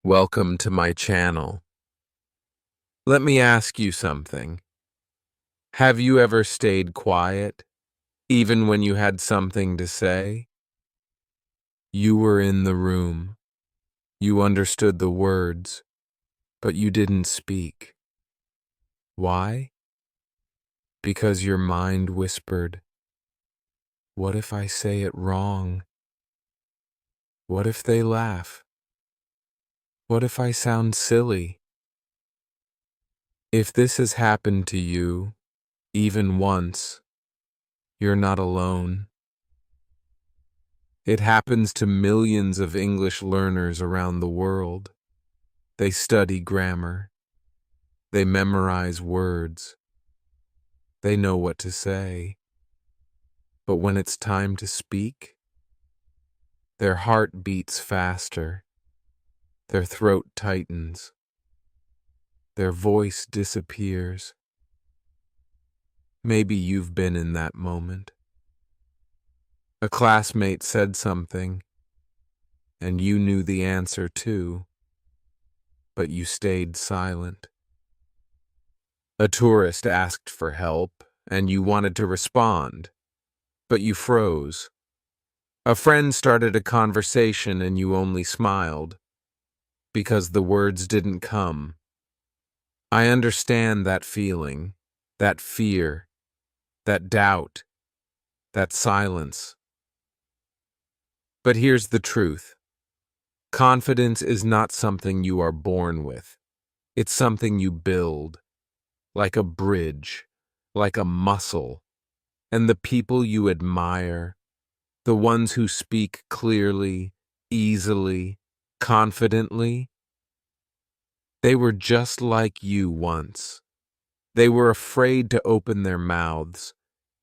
Welcome to my channel. Let me ask you something. Have you ever stayed quiet, even when you had something to say? You were in the room. You understood the words, but you didn't speak. Why? Because your mind whispered, "What if I say it wrong? What if they laugh? What if I sound silly?" If this has happened to you, even once, you're not alone. It happens to millions of English learners around the world. They study grammar. They memorize words. They know what to say. But when it's time to speak, their heart beats faster. Their throat tightens. Their voice disappears. Maybe you've been in that moment. A classmate said something, and you knew the answer too, but you stayed silent. A tourist asked for help, and you wanted to respond, but you froze. A friend started a conversation, and you only smiled, because the words didn't come. I understand that feeling, that fear, that doubt, that silence. But here's the truth. Confidence is not something you are born with. It's something you build, like a bridge, like a muscle. And the people you admire, the ones who speak clearly, easily, confidently, they were just like you once. They were afraid to open their mouths.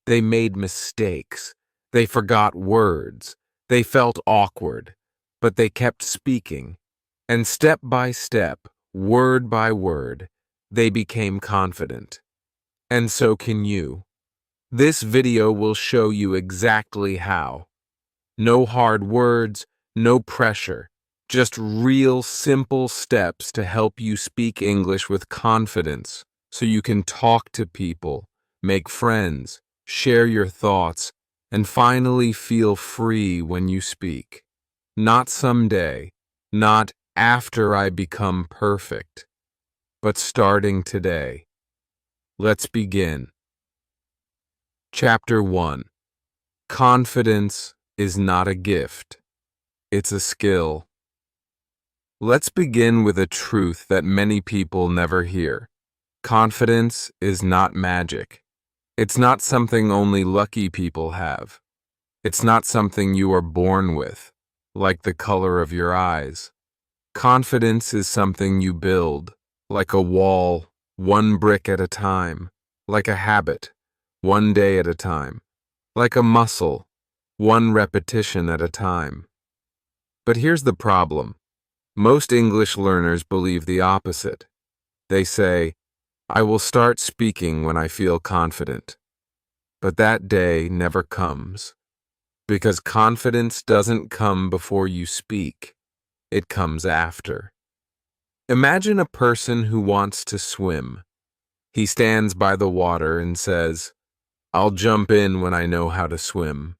They made mistakes. They forgot words. They felt awkward, but they kept speaking. And step by step, word by word, they became confident. And so can you. This video will show you exactly how. No hard words, no pressure, just real simple steps to help you speak English with confidence so you can talk to people, make friends, share your thoughts, and finally feel free when you speak. Not someday, not after I become perfect, but starting today. Let's begin. Chapter 1. Confidence is not a gift. It's a skill. Let's begin with a truth that many people never hear. Confidence is not magic. It's not something only lucky people have. It's not something you are born with, like the color of your eyes. Confidence is something you build, like a wall, one brick at a time, like a habit, one day at a time, like a muscle, one repetition at a time. But here's the problem. Most English learners believe the opposite. They say, "I will start speaking when I feel confident." But that day never comes, because confidence doesn't come before you speak. It comes after. Imagine a person who wants to swim. He stands by the water and says, "I'll jump in when I know how to swim."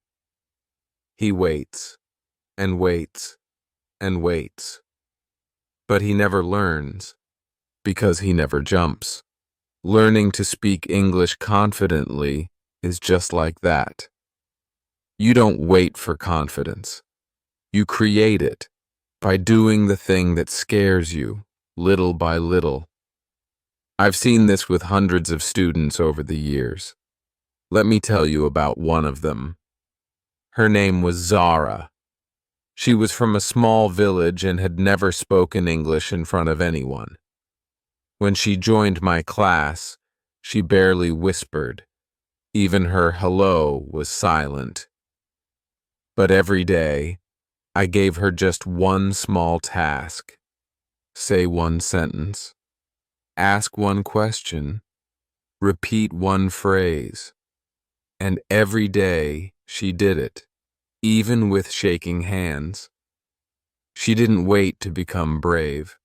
He waits and waits and waits. But he never learns, because he never jumps. Learning to speak English confidently is just like that. You don't wait for confidence. You create it by doing the thing that scares you, little by little. I've seen this with hundreds of students over the years. Let me tell you about one of them. Her name was Zara. She was from a small village and had never spoken English in front of anyone. When she joined my class, she barely whispered. Even her hello was silent. But every day, I gave her just one small task. Say one sentence. Ask one question. Repeat one phrase. And every day, she did it, even with shaking hands. She didn't wait to become brave.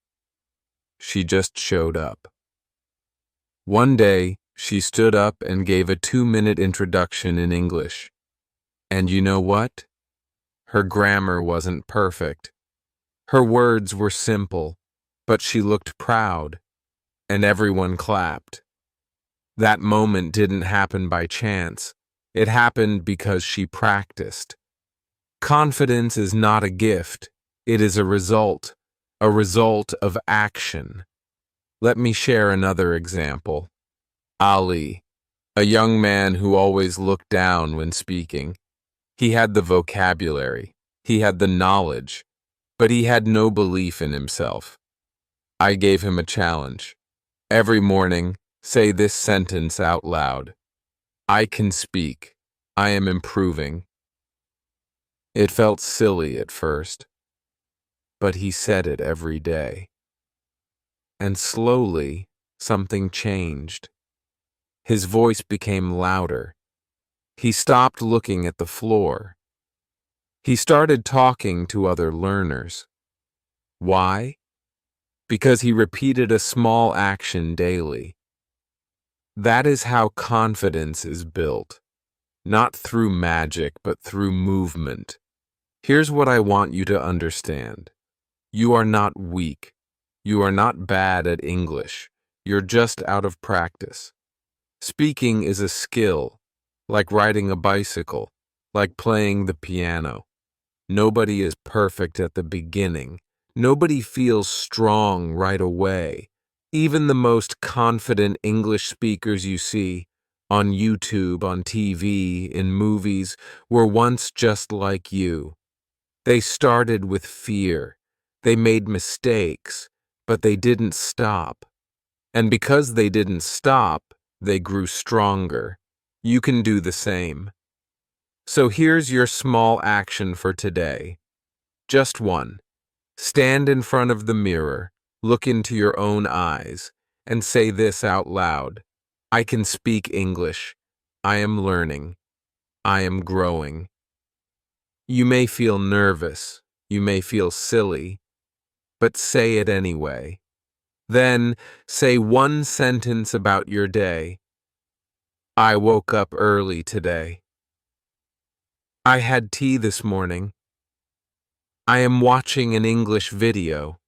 She just showed up. One day, she stood up and gave a 2-minute introduction in English. And you know what? Her grammar wasn't perfect. Her words were simple, but she looked proud, and everyone clapped. That moment didn't happen by chance. It happened because she practiced. Confidence is not a gift. It is a result of action. Let me share another example. Ali, a young man who always looked down when speaking. He had the vocabulary, he had the knowledge, but he had no belief in himself. I gave him a challenge. Every morning, say this sentence out loud. I can speak. I am improving. It felt silly at first, but he said it every day. And slowly, something changed. His voice became louder. He stopped looking at the floor. He started talking to other learners. Why? Because he repeated a small action daily. That is how confidence is built, not through magic, but through movement. Here's what I want you to understand. You are not weak. You are not bad at English. You're just out of practice. Speaking is a skill, like riding a bicycle, like playing the piano. Nobody is perfect at the beginning. Nobody feels strong right away. Even the most confident English speakers you see on YouTube, on TV, in movies, were once just like you. They started with fear. They made mistakes, but they didn't stop. And because they didn't stop, they grew stronger. You can do the same. So here's your small action for today. Just one. Stand in front of the mirror, look into your own eyes, and say this out loud. I can speak English. I am learning. I am growing. You may feel nervous. You may feel silly. But say it anyway. Then say one sentence about your day. I woke up early today. I had tea this morning. I am watching an English video.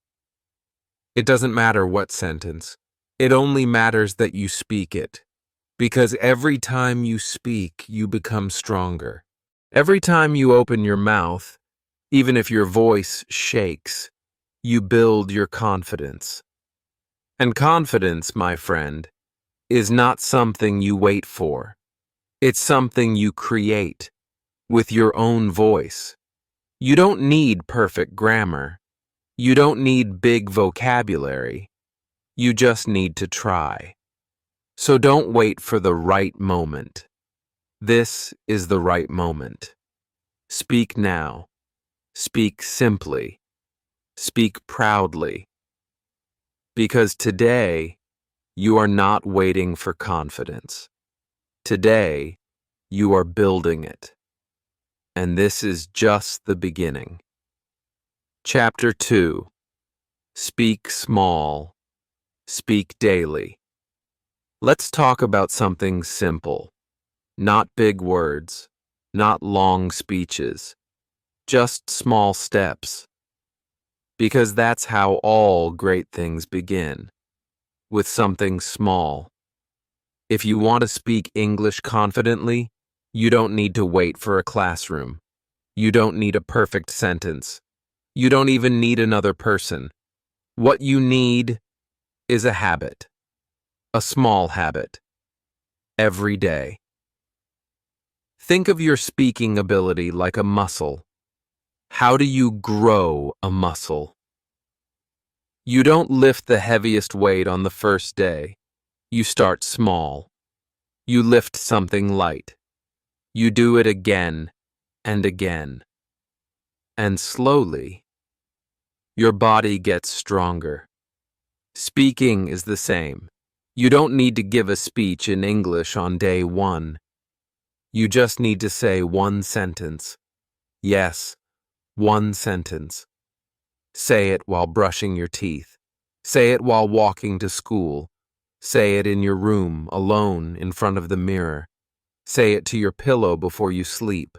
It doesn't matter what sentence. It only matters that you speak it. Because every time you speak, you become stronger. Every time you open your mouth, even if your voice shakes, you build your confidence. And confidence, my friend, is not something you wait for. It's something you create with your own voice. You don't need perfect grammar. You don't need big vocabulary. You just need to try. So don't wait for the right moment. This is the right moment. Speak now. Speak simply. Speak proudly. Because today, you are not waiting for confidence. Today, you are building it. And this is just the beginning. Chapter 2. Speak small. Speak daily. Let's talk about something simple. Not big words, not long speeches, just small steps. Because that's how all great things begin, with something small. If you want to speak English confidently, you don't need to wait for a classroom. You don't need a perfect sentence. You don't even need another person. What you need is a habit, a small habit, every day. Think of your speaking ability like a muscle. How do you grow a muscle? You don't lift the heaviest weight on the first day. You start small. You lift something light. You do it again and again. And slowly, your body gets stronger. Speaking is the same. You don't need to give a speech in English on day 1. You just need to say one sentence. Yes, one sentence. Say it while brushing your teeth. Say it while walking to school. Say it in your room, alone, in front of the mirror. Say it to your pillow before you sleep.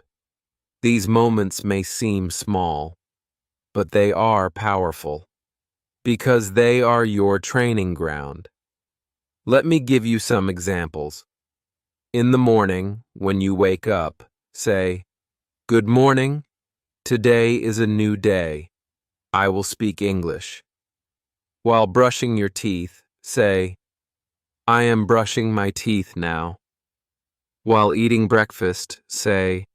These moments may seem small, but they are powerful, because they are your training ground. Let me give you some examples. In the morning, when you wake up, say, "Good morning. Today is a new day. I will speak English." While brushing your teeth, say, "I am brushing my teeth now." While eating breakfast, say,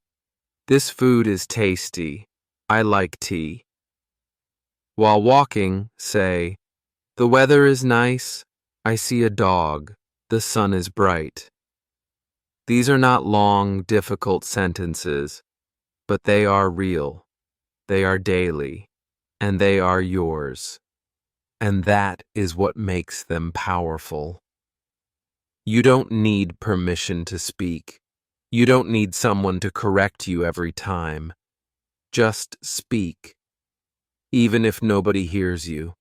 "This food is tasty. I like tea." While walking, say, "The weather is nice. I see a dog. The sun is bright." These are not long, difficult sentences, but they are real. They are daily, and they are yours. And that is what makes them powerful. You don't need permission to speak. You don't need someone to correct you every time. Just speak, even if nobody hears you.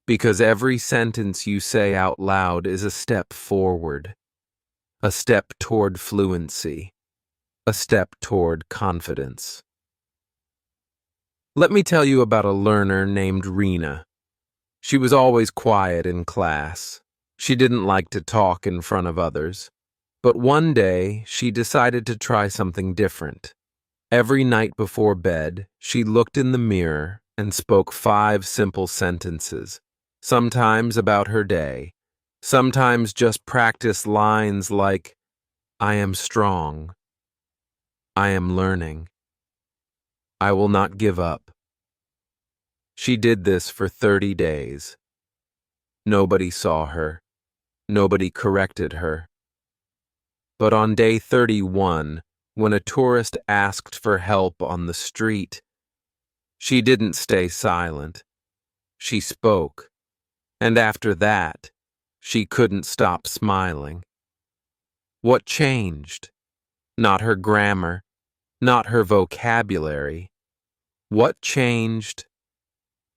Because every sentence you say out loud is a step forward, a step toward fluency, a step toward confidence. Let me tell you about a learner named Rena. She was always quiet in class. She didn't like to talk in front of others. But one day, she decided to try something different. Every night before bed, she looked in the mirror and spoke 5 simple sentences, sometimes about her day, sometimes just practice lines like, "I am strong. I am learning. I will not give up." She did this for 30 days. Nobody saw her. Nobody corrected her. But on day 31, when a tourist asked for help on the street, she didn't stay silent. She spoke. And after that, she couldn't stop smiling. What changed? Not her grammar, not her vocabulary. What changed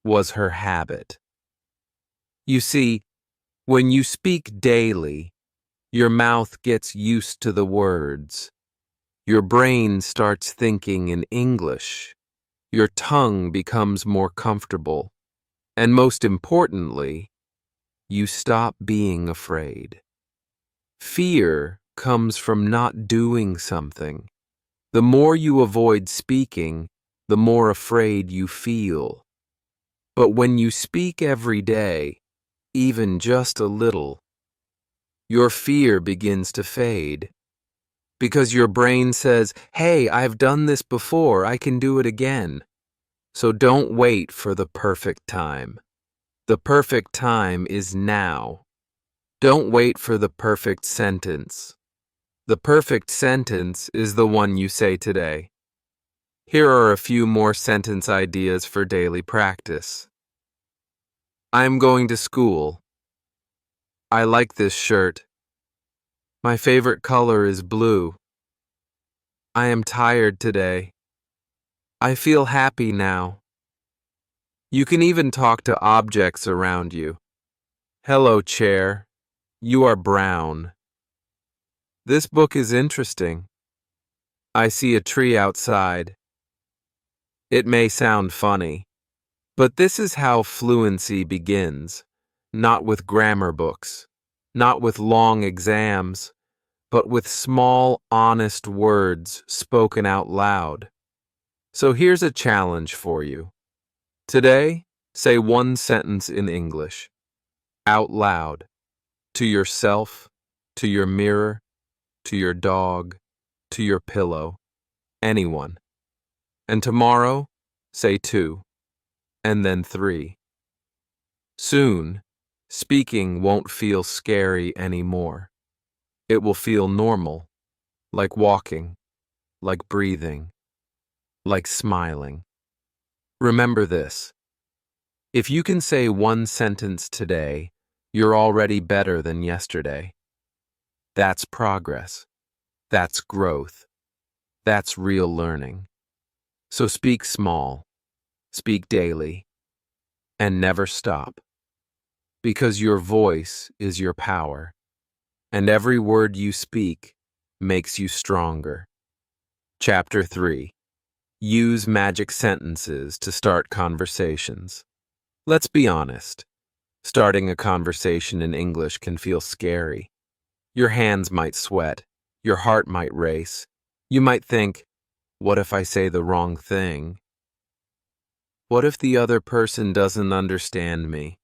was her habit. You see, when you speak daily, your mouth gets used to the words. Your brain starts thinking in English. Your tongue becomes more comfortable. And most importantly, you stop being afraid. Fear comes from not doing something. The more you avoid speaking, the more afraid you feel. But when you speak every day, even just a little, your fear begins to fade. Because your brain says, "Hey, I've done this before, I can do it again." So don't wait for the perfect time. The perfect time is now. Don't wait for the perfect sentence. The perfect sentence is the one you say today. Here are a few more sentence ideas for daily practice. I'm going to school. I like this shirt. My favorite color is blue. I am tired today. I feel happy now. You can even talk to objects around you. Hello, chair. You are brown. This book is interesting. I see a tree outside. It may sound funny, but this is how fluency begins. Not with grammar books, not with long exams, but with small, honest words spoken out loud. So here's a challenge for you. Today, say one sentence in English, out loud, to yourself, to your mirror, to your dog, to your pillow, anyone. And tomorrow, say 2, and then 3. Soon, speaking won't feel scary anymore. It will feel normal, like walking, like breathing, like smiling. Remember this. If you can say one sentence today, you're already better than yesterday. That's progress. That's growth. That's real learning. So speak small. Speak daily. and never stop. Because your voice is your power, and every word you speak makes you stronger. Chapter 3. Use magic sentences to start conversations. Let's be honest. Starting a conversation in English can feel scary. Your hands might sweat. Your heart might race. You might think, what if I say the wrong thing? What if the other person doesn't understand me?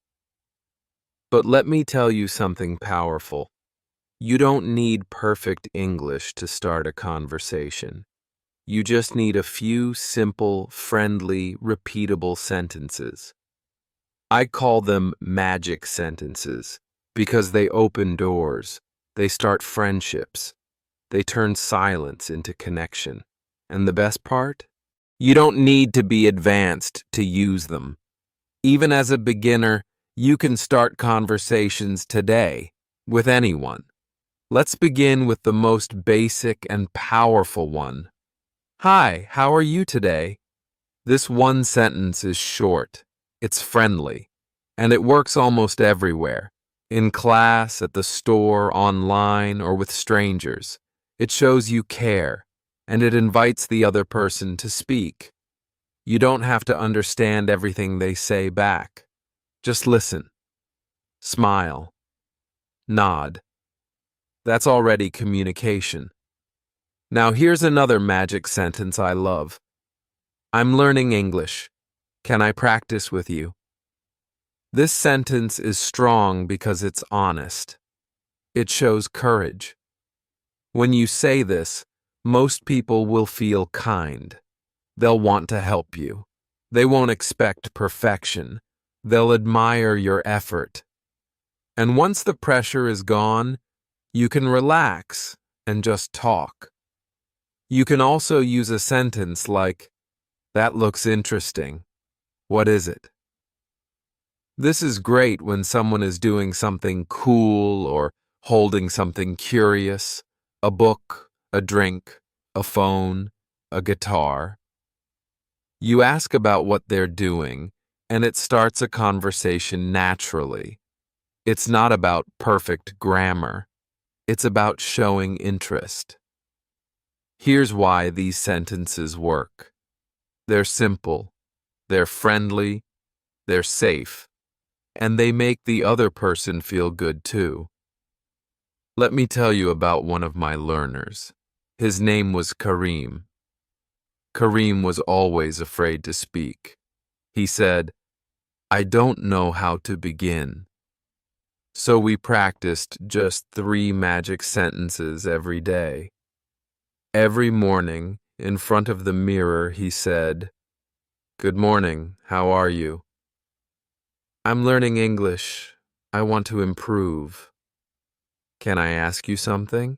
But let me tell you something powerful. You don't need perfect English to start a conversation. You just need a few simple, friendly, repeatable sentences. I call them magic sentences because they open doors, they start friendships, they turn silence into connection. And the best part? You don't need to be advanced to use them. Even as a beginner, you can start conversations today with anyone. Let's begin with the most basic and powerful one. Hi, how are you today? This one sentence is short, it's friendly, and it works almost everywhere. In class, at the store, online, or with strangers. It shows you care, and it invites the other person to speak. You don't have to understand everything they say back. Just listen, smile, nod. That's already communication. Now here's another magic sentence I love. I'm learning English. Can I practice with you? This sentence is strong because it's honest. It shows courage. When you say this, most people will feel kind. They'll want to help you. They won't expect perfection. They'll admire your effort. And once the pressure is gone, you can relax and just talk. You can also use a sentence like, that looks interesting. What is it? This is great when someone is doing something cool or holding something curious, a book, a drink, a phone, a guitar. You ask about what they're doing, and it starts a conversation naturally. It's not about perfect grammar. It's about showing interest. Here's why these sentences work. They're simple, they're friendly, they're safe, and they make the other person feel good too. Let me tell you about one of my learners. His name was Kareem. Kareem was always afraid to speak. He said, I don't know how to begin. So we practiced just 3 magic sentences every day. Every morning, in front of the mirror, he said, Good morning, how are you? I'm learning English. I want to improve. Can I ask you something?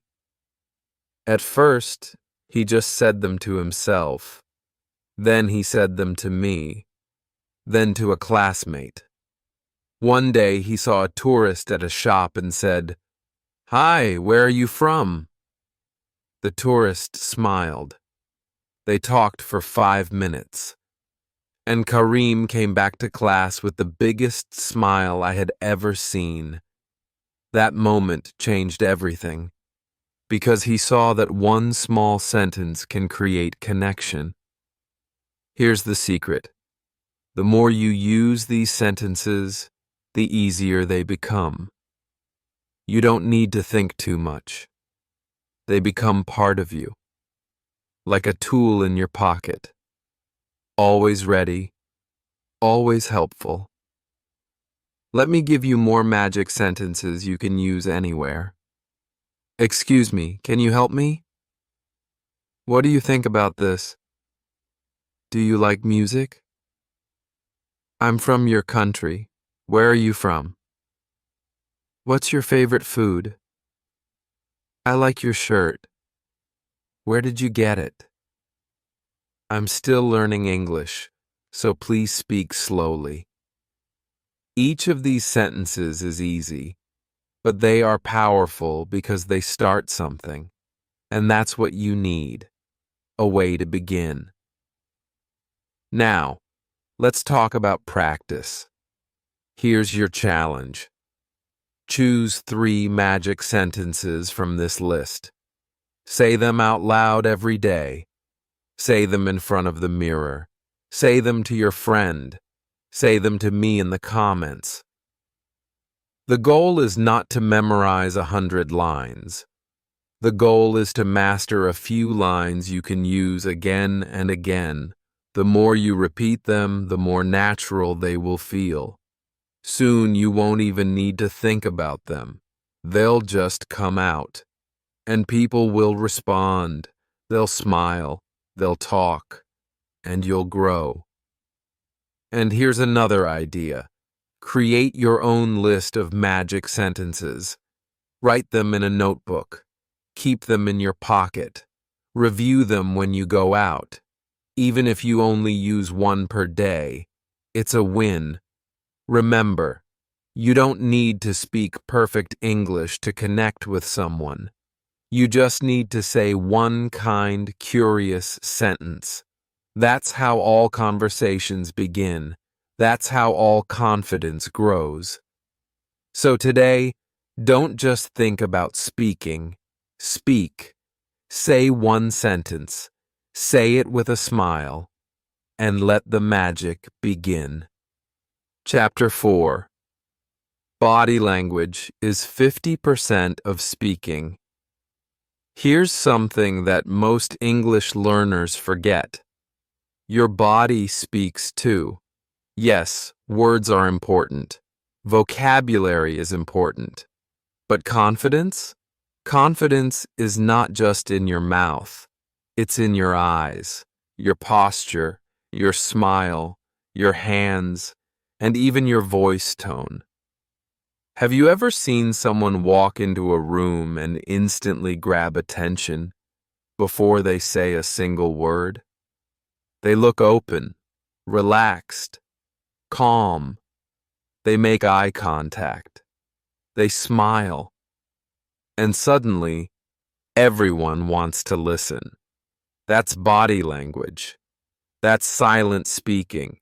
At first, he just said them to himself. Then he said them to me. Then to a classmate. One day he saw a tourist at a shop and said, Hi, where are you from? The tourist smiled. They talked for 5 minutes. And Kareem came back to class with the biggest smile I had ever seen. That moment changed everything, because he saw that one small sentence can create connection. Here's the secret. The more you use these sentences, the easier they become. You don't need to think too much. They become part of you, like a tool in your pocket. Always ready, always helpful. Let me give you more magic sentences you can use anywhere. Excuse me, can you help me? What do you think about this? Do you like music? I'm from your country. Where are you from? What's your favorite food? I like your shirt. Where did you get it? I'm still learning English, so please speak slowly. Each of these sentences is easy, but they are powerful because they start something, and that's what you need, a way to begin. Now, let's talk about practice. Here's your challenge. Choose 3 magic sentences from this list. Say them out loud every day. Say them in front of the mirror. Say them to your friend. Say them to me in the comments. The goal is not to memorize 100 lines. The goal is to master a few lines you can use again and again. The more you repeat them, the more natural they will feel. Soon you won't even need to think about them. They'll just come out. And people will respond. They'll smile. They'll talk. And you'll grow. And here's another idea. Create your own list of magic sentences. Write them in a notebook. Keep them in your pocket. Review them when you go out. Even if you only use 1 per day, it's a win. Remember, you don't need to speak perfect English to connect with someone. You just need to say one kind, curious sentence. That's how all conversations begin. That's how all confidence grows. So today, don't just think about speaking. Speak. Say one sentence. Say it with a smile. And let the magic begin. Chapter 4. Body language is 50% of speaking. Here's something that most English learners forget. Your body speaks too. Yes, words are important. Vocabulary is important. But confidence? Confidence is not just in your mouth. It's in your eyes, your posture, your smile, your hands, and even your voice tone. Have you ever seen someone walk into a room and instantly grab attention before they say a single word? They look open, relaxed, calm. They make eye contact. They smile. And suddenly, everyone wants to listen. That's body language. That's silent speaking.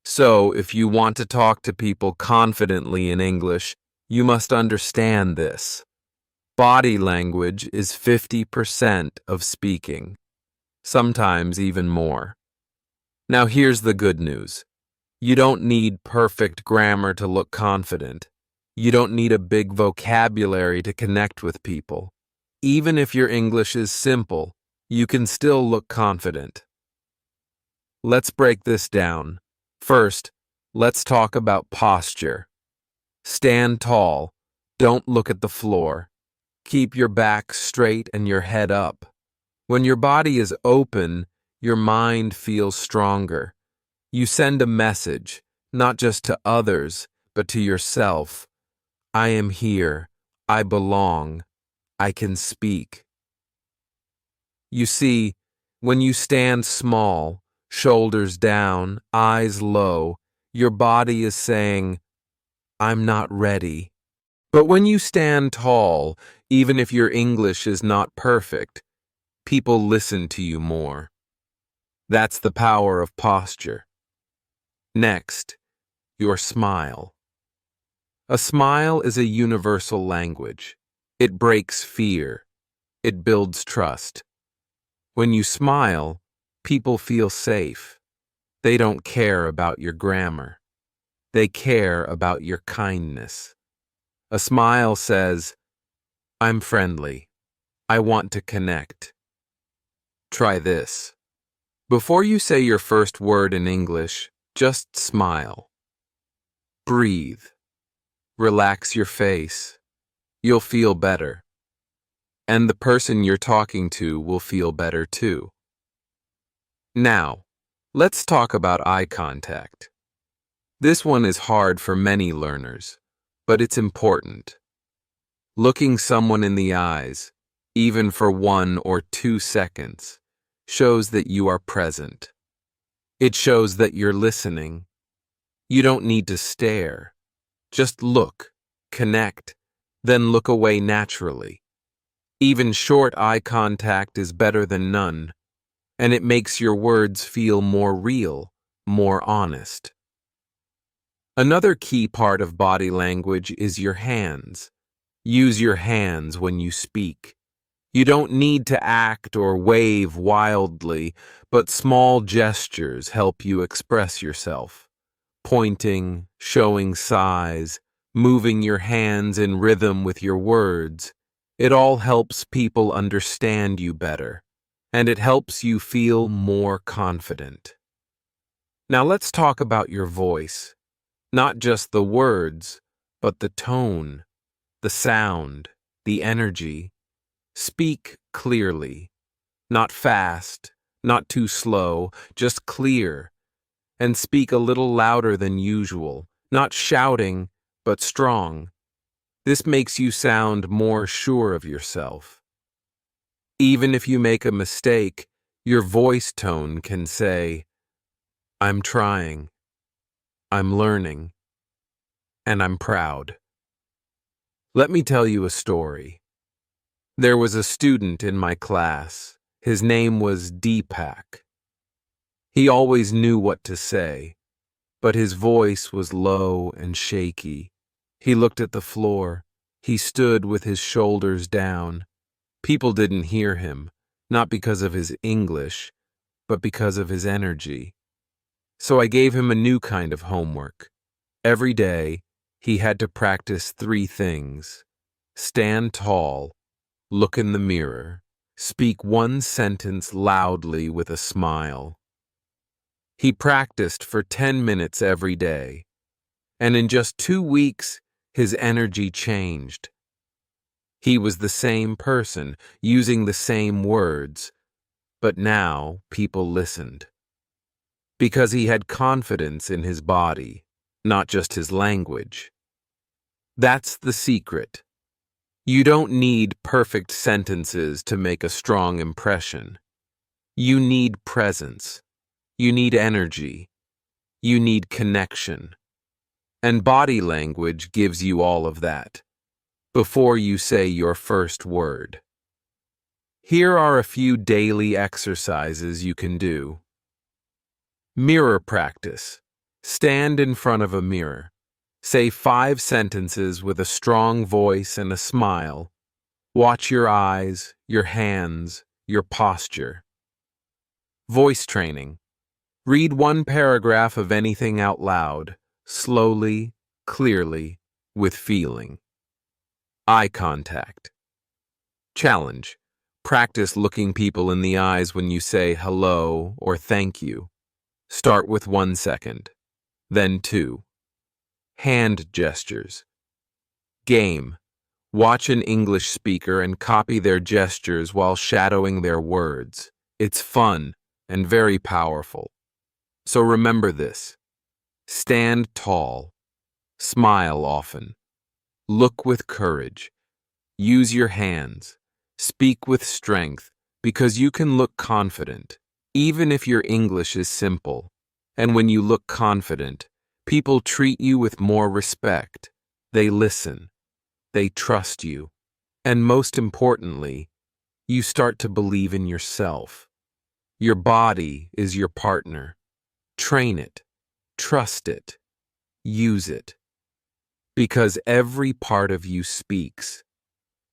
So, if you want to talk to people confidently in English, you must understand this. Body language is 50% of speaking, sometimes even more. Now here's the good news. You don't need perfect grammar to look confident. You don't need a big vocabulary to connect with people. Even if your English is simple, you can still look confident. Let's break this down. First, let's talk about posture. Stand tall. Don't look at the floor. Keep your back straight and your head up. When your body is open, your mind feels stronger. You send a message, not just to others, but to yourself. I am here. I belong. I can speak. You see, when you stand small, shoulders down, eyes low, your body is saying, I'm not ready. But when you stand tall, even if your English is not perfect, people listen to you more. That's the power of posture. Next, your smile. A smile is a universal language. It breaks fear. It builds trust. When you smile, people feel safe. They don't care about your grammar. They care about your kindness. A smile says, I'm friendly. I want to connect. Try this. Before you say your first word in English, just smile. Breathe. Relax your face. You'll feel better. And the person you're talking to will feel better too. Now, let's talk about eye contact. This one is hard for many learners, but it's important. Looking someone in the eyes, even for 1 or 2 seconds, shows that you are present. It shows that you're listening. You don't need to stare. Just look, connect, then look away naturally. Even short eye contact is better than none, and it makes your words feel more real, more honest. Another key part of body language is your hands. Use your hands when you speak. You don't need to act or wave wildly, but small gestures help you express yourself. Pointing, showing size, moving your hands in rhythm with your words. It all helps people understand you better, and it helps you feel more confident. Now let's talk about your voice. Not just the words, but the tone, the sound, the energy. Speak clearly, not fast, not too slow, just clear, and speak a little louder than usual, not shouting, but strong. This makes you sound more sure of yourself. Even if you make a mistake, your voice tone can say, "I'm trying, I'm learning, and I'm proud." Let me tell you a story. There was a student in my class. His name was Deepak. He always knew what to say, but his voice was low and shaky. He looked at the floor. He stood with his shoulders down. People didn't hear him, not because of his English, but because of his energy. So I gave him a new kind of homework. Every day, he had to practice 3 things. Stand tall, look in the mirror, speak 1 sentence loudly with a smile. He practiced for 10 minutes every day, and in just 2 weeks, his energy changed. He was the same person, using the same words, but now people listened. Because he had confidence in his body, not just his language. That's the secret. You don't need perfect sentences to make a strong impression. You need presence. You need energy. You need connection. And body language gives you all of that before you say your first word. Here are a few daily exercises you can do. Mirror practice. Stand in front of a mirror. Say 5 sentences with a strong voice and a smile. Watch your eyes, your hands, your posture. Voice training. Read 1 paragraph of anything out loud, slowly, clearly, with feeling. Eye contact. Challenge. Practice looking people in the eyes when you say hello or thank you. Start with 1 second, then 2. Hand gestures. Game. Watch an English speaker and copy their gestures while shadowing their words. It's fun and very powerful. So remember this. Stand tall. Smile often. Look with courage. Use your hands. Speak with strength, because you can look confident, even if your English is simple. And when you look confident, people treat you with more respect. They listen. They trust you. And most importantly, you start to believe in yourself. Your body is your partner. Train it. Trust it. Use it. Because every part of you speaks.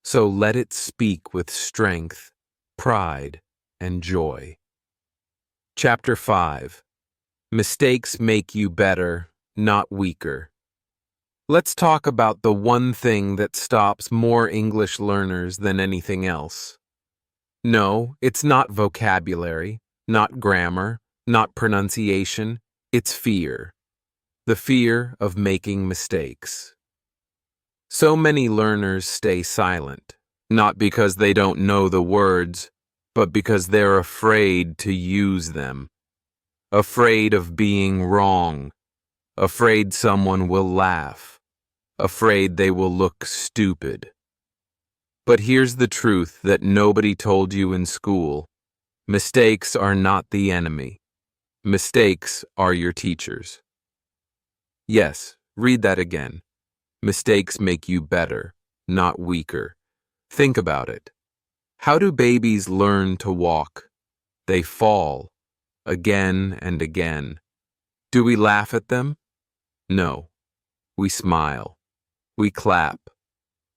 So let it speak with strength, pride, and joy. Chapter 5. Mistakes make you better, not weaker. Let's talk about the one thing that stops more English learners than anything else. No, it's not vocabulary, not grammar, not pronunciation. It's fear. The fear of making mistakes. So many learners stay silent, not because they don't know the words, but because they're afraid to use them. Afraid of being wrong. Afraid someone will laugh. Afraid they will look stupid. But here's the truth that nobody told you in school. Mistakes are not the enemy. Mistakes are your teachers. Yes, read that again. Mistakes make you better, not weaker. Think about it. How do babies learn to walk? They fall, again and again. Do we laugh at them? No, We smile. We clap.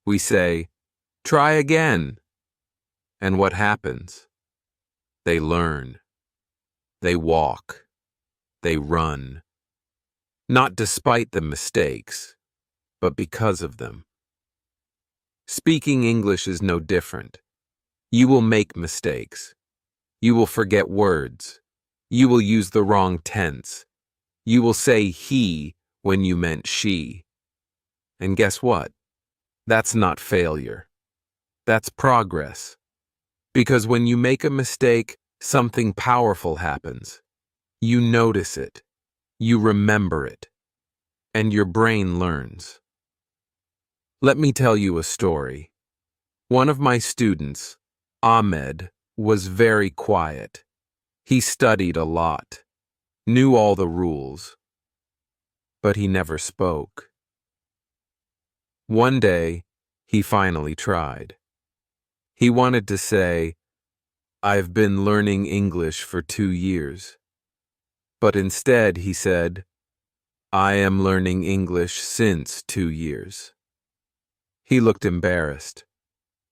We say, "Try again." And what happens? They learn. They walk. They run. Not despite the mistakes, but because of them. Speaking English is no different. You will make mistakes. You will forget words. You will use the wrong tense. You will say he when you meant she. And guess what? That's not failure. That's progress. Because when you make a mistake, something powerful happens. You notice it. You remember it. And your brain learns. Let me tell you a story. One of my students, Ahmed, was very quiet. He studied a lot, knew all the rules, but he never spoke. One day, he finally tried. He wanted to say, "I've been learning English for 2 years." But instead he said, "I am learning English since 2 years." He looked embarrassed.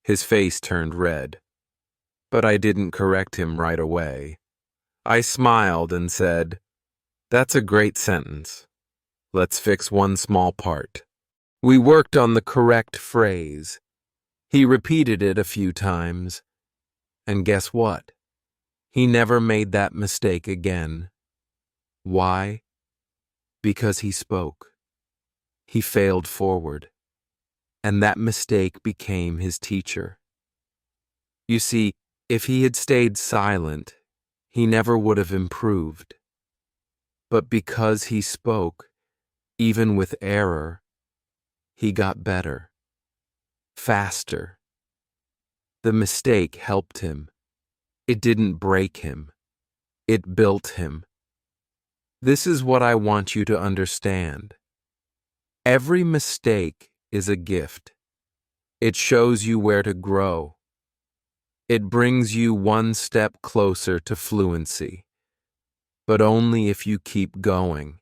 His face turned red. But I didn't correct him right away. I smiled and said, "That's a great sentence. Let's fix one small part." We worked on the correct phrase. He repeated it a few times. And guess what? He never made that mistake again. Why? Because he spoke. He failed forward. And that mistake became his teacher. You see, if he had stayed silent, he never would have improved. But because he spoke, even with error, he got better, faster. The mistake helped him. It didn't break him. It built him. This is what I want you to understand. Every mistake is a gift. It shows you where to grow. It brings you one step closer to fluency, but only if you keep going.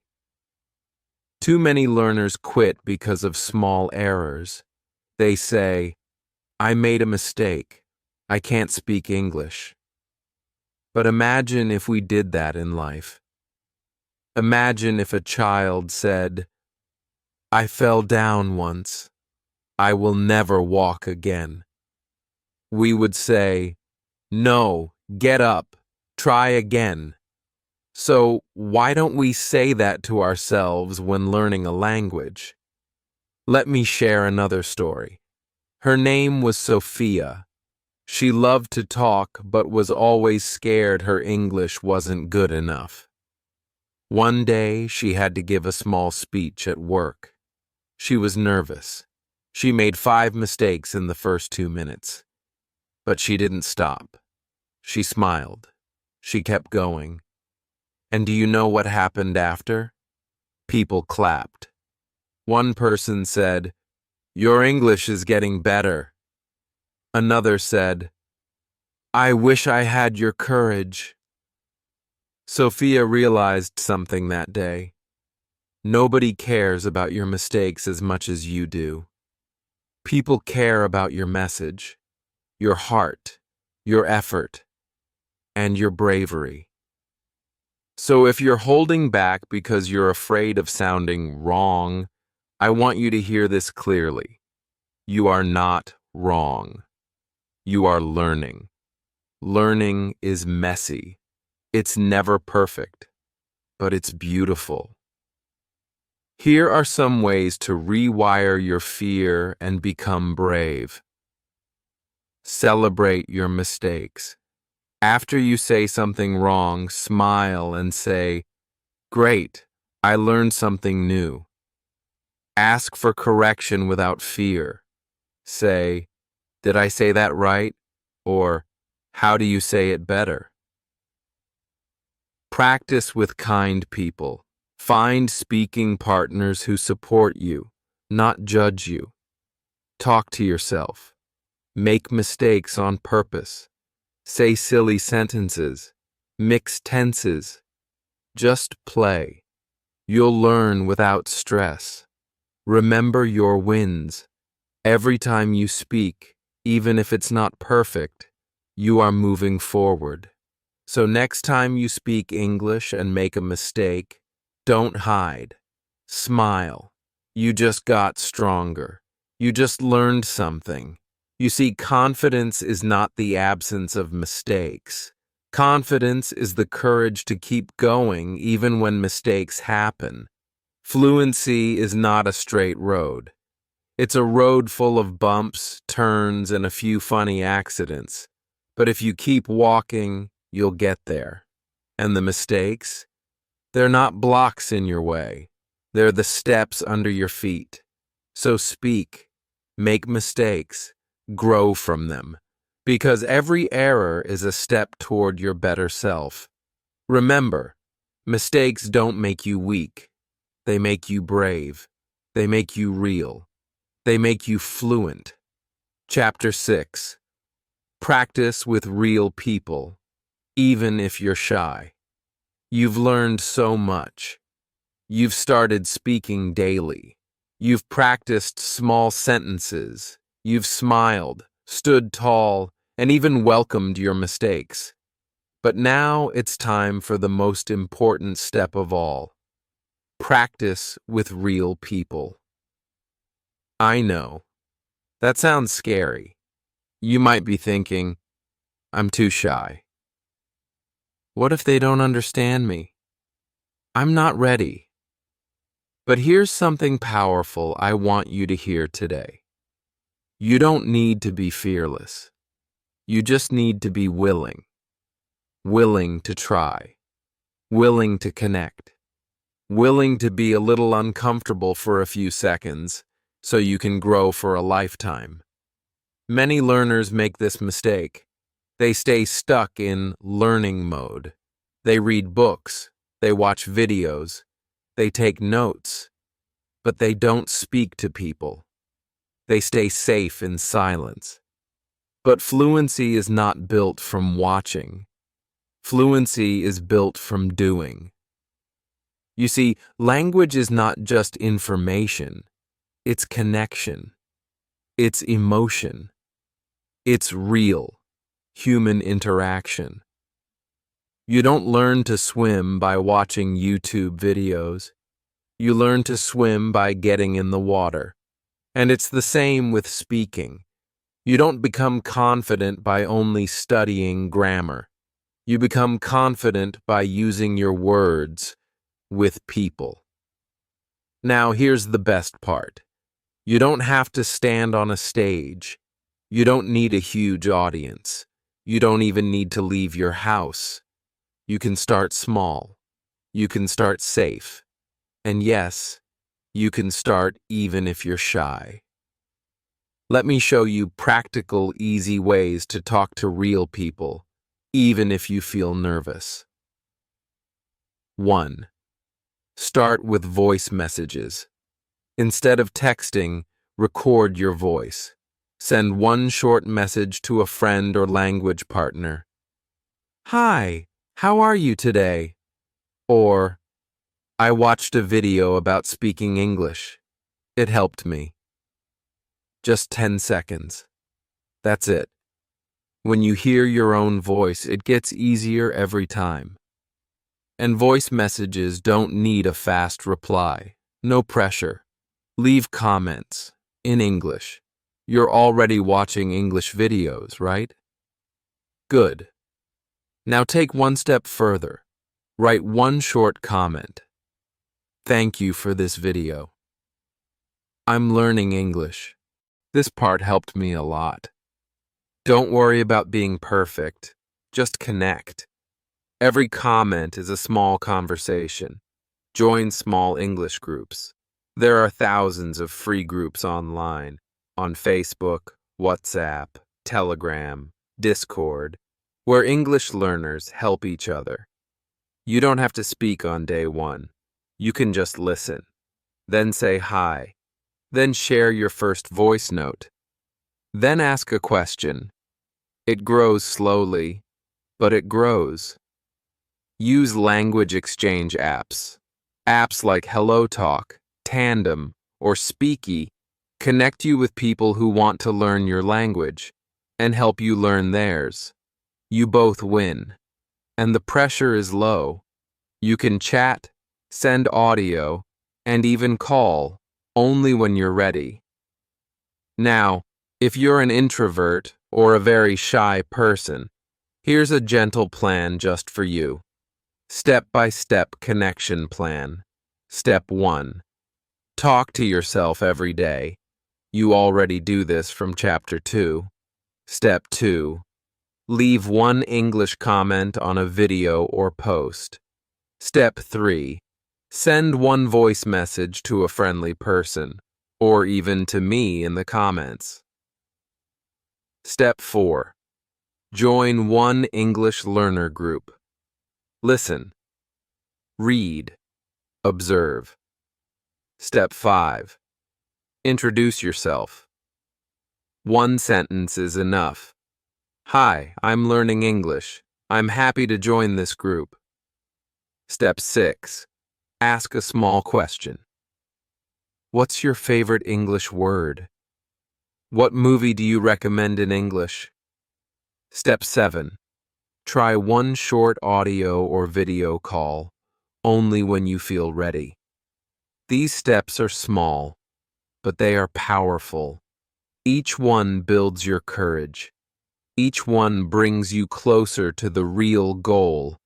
Too many learners quit because of small errors. They say, "I made a mistake. I can't speak English." But imagine if we did that in life. Imagine if a child said, "I fell down once. I will never walk again." We would say, "No, get up, try again." So why don't we say that to ourselves when learning a language? Let me share another story. Her name was Sophia. She loved to talk but was always scared her English wasn't good enough. One day she had to give a small speech at work. She was nervous. She made 5 mistakes in the first 2 minutes. But she didn't stop. She smiled. She kept going. And do you know what happened after? People clapped. One person said, "Your English is getting better." Another said, "I wish I had your courage." Sophia realized something that day. Nobody cares about your mistakes as much as you do. People care about your message, your heart, your effort, and your bravery. So if you're holding back because you're afraid of sounding wrong, I want you to hear this clearly. You are not wrong. You are learning. Learning is messy. It's never perfect, but it's beautiful. Here are some ways to rewire your fear and become brave. Celebrate your mistakes. After you say something wrong, smile and say, "Great, I learned something new." Ask for correction without fear. Say, "Did I say that right?" Or, "How do you say it better?" Practice with kind people. Find speaking partners who support you, not judge you. Talk to yourself. Make mistakes on purpose. Say silly sentences. Mix tenses. Just play. You'll learn without stress. Remember your wins. Every time you speak, even if it's not perfect, you are moving forward. So next time you speak English and make a mistake, don't hide. Smile. You just got stronger. You just learned something. You see, confidence is not the absence of mistakes. Confidence is the courage to keep going even when mistakes happen. Fluency is not a straight road. It's a road full of bumps, turns, and a few funny accidents. But if you keep walking, you'll get there. And the mistakes? They're not blocks in your way. They're the steps under your feet. So speak, make mistakes, grow from them. Because every error is a step toward your better self. Remember, mistakes don't make you weak. They make you brave. They make you real. They make you fluent. Chapter 6. Practice with real people, even if you're shy. You've learned so much. You've started speaking daily. You've practiced small sentences. You've smiled, stood tall, and even welcomed your mistakes. But now it's time for the most important step of all. Practice with real people. I know. That sounds scary. You might be thinking, I'm too shy. What if they don't understand me? I'm not ready. But here's something powerful I want you to hear today. You don't need to be fearless. You just need to be willing. Willing to try. Willing to connect. Willing to be a little uncomfortable for a few seconds so you can grow for a lifetime. Many learners make this mistake. They stay stuck in learning mode. They read books, they watch videos, they take notes, but they don't speak to people. They stay safe in silence. But fluency is not built from watching. Fluency is built from doing. You see, language is not just information. It's connection. It's emotion. It's real, human interaction. You don't learn to swim by watching YouTube videos. You learn to swim by getting in the water. And it's the same with speaking. You don't become confident by only studying grammar. You become confident by using your words with people. Now, here's the best part. You don't have to stand on a stage. You don't need a huge audience. You don't even need to leave your house. You can start small. You can start safe. And yes, you can start even if you're shy. Let me show you practical, easy ways to talk to real people, even if you feel nervous. 1. Start with voice messages. Instead of texting, record your voice. Send one short message to a friend or language partner. Hi, how are you today? Or, I watched a video about speaking English. It helped me. Just 10 seconds. That's it. When you hear your own voice, it gets easier every time. And voice messages don't need a fast reply. No pressure. Leave comments in English. You're already watching English videos, right? Good. Now take one step further. Write one short comment. Thank you for this video. I'm learning English. This part helped me a lot. Don't worry about being perfect. Just connect. Every comment is a small conversation. Join small English groups. There are thousands of free groups online, on Facebook, WhatsApp, Telegram, Discord, where English learners help each other. You don't have to speak on day one. You can just listen. Then say hi. Then share your first voice note. Then ask a question. It grows slowly, but it grows. Use language exchange apps. Apps like HelloTalk, Tandem, or Speaky connect you with people who want to learn your language and help you learn theirs. You both win, and the pressure is low. You can chat, send audio, and even call only when you're ready. Now, if you're an introvert or a very shy person, here's a gentle plan just for you. Step-by-step connection plan. Step 1. Talk to yourself every day. You already do this from Chapter 2. Step 2. Leave one English comment on a video or post. Step 3. Send one voice message to a friendly person, or even to me in the comments. Step 4. Join one English learner group. Listen, read, observe. Step 5. Introduce yourself. One sentence is enough. Hi, I'm learning English. I'm happy to join this group. Step 6. Ask a small question. What's your favorite English word? What movie do you recommend in English? Step 7. Try one short audio or video call, only when you feel ready. These steps are small, but they are powerful. Each one builds your courage. Each one brings you closer to the real goal,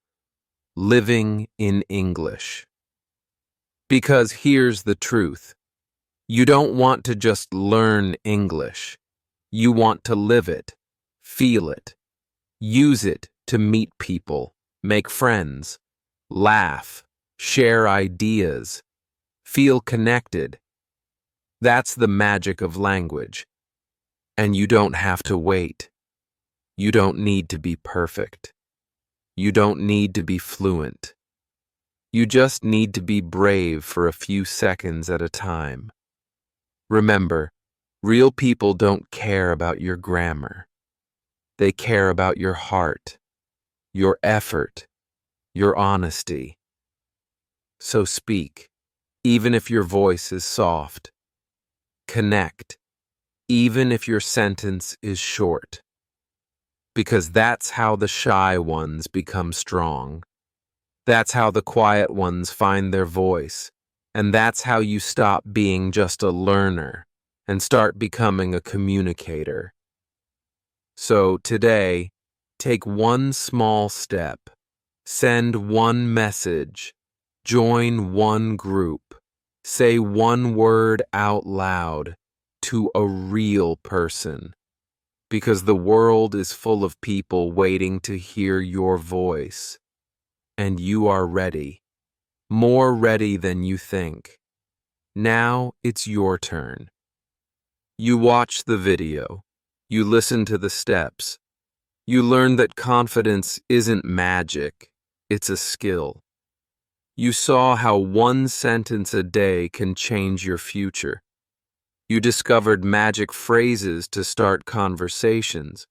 living in English. Because here's the truth. You don't want to just learn English. You want to live it, feel it, use it to meet people, make friends, laugh, share ideas, feel connected. That's the magic of language. And you don't have to wait. You don't need to be perfect. You don't need to be fluent. You just need to be brave for a few seconds at a time. Remember, real people don't care about your grammar. They care about your heart, your effort, your honesty. So speak, even if your voice is soft. Connect, even if your sentence is short. Because that's how the shy ones become strong. That's how the quiet ones find their voice. And that's how you stop being just a learner and start becoming a communicator. So today, take one small step, send one message, join one group, say one word out loud to a real person. Because the world is full of people waiting to hear your voice. And you are ready. More ready than you think. Now it's your turn. You watch the video. You listen to the steps. You learn that confidence isn't magic. It's a skill. You saw how one sentence a day can change your future. You discovered magic phrases to start conversations.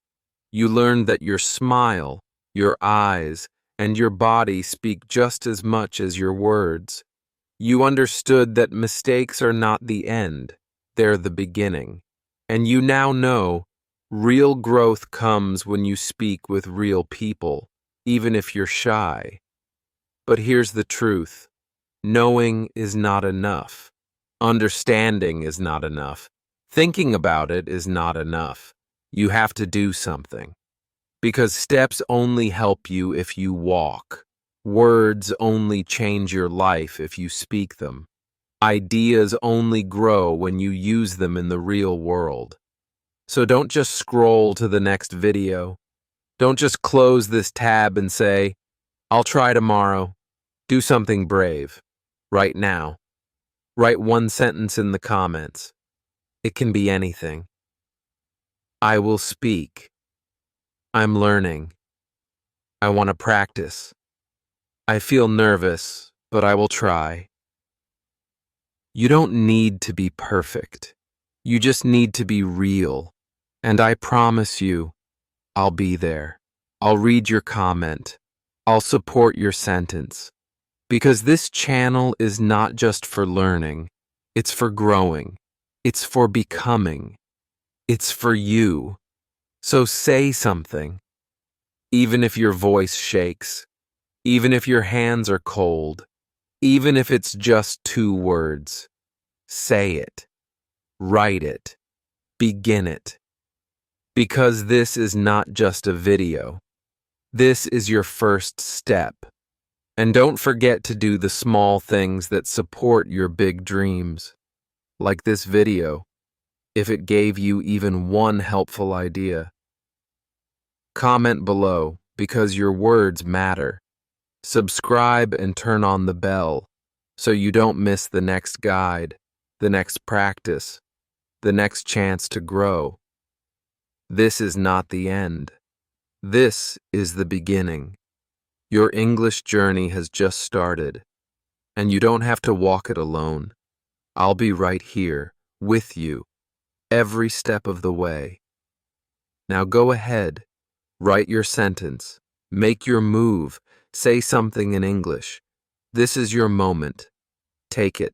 You learned that your smile, your eyes, and your body speak just as much as your words. You understood that mistakes are not the end, they're the beginning. And you now know real growth comes when you speak with real people, even if you're shy. But here's the truth. Knowing is not enough. Understanding is not enough. Thinking about it is not enough. You have to do something. Because steps only help you if you walk. Words only change your life if you speak them. Ideas only grow when you use them in the real world. So don't just scroll to the next video. Don't just close this tab and say, I'll try tomorrow. Do something brave. Right now. Write one sentence in the comments. It can be anything. I will speak. I'm learning. I want to practice. I feel nervous, but I will try. You don't need to be perfect. You just need to be real. And I promise you, I'll be there. I'll read your comment. I'll support your sentence. Because this channel is not just for learning. It's for growing. It's for becoming. It's for you. So say something. Even if your voice shakes, even if your hands are cold, even if it's just 2 words, say it, write it, begin it. Because this is not just a video. This is your first step. And don't forget to do the small things that support your big dreams. Like this video, if it gave you even one helpful idea. Comment below, because your words matter. Subscribe and turn on the bell so you don't miss the next guide, the next practice, the next chance to grow. This is not the end. This is the beginning. Your English journey has just started, and you don't have to walk it alone. I'll be right here, with you, every step of the way. Now go ahead, write your sentence, make your move, say something in English. This is your moment. Take it.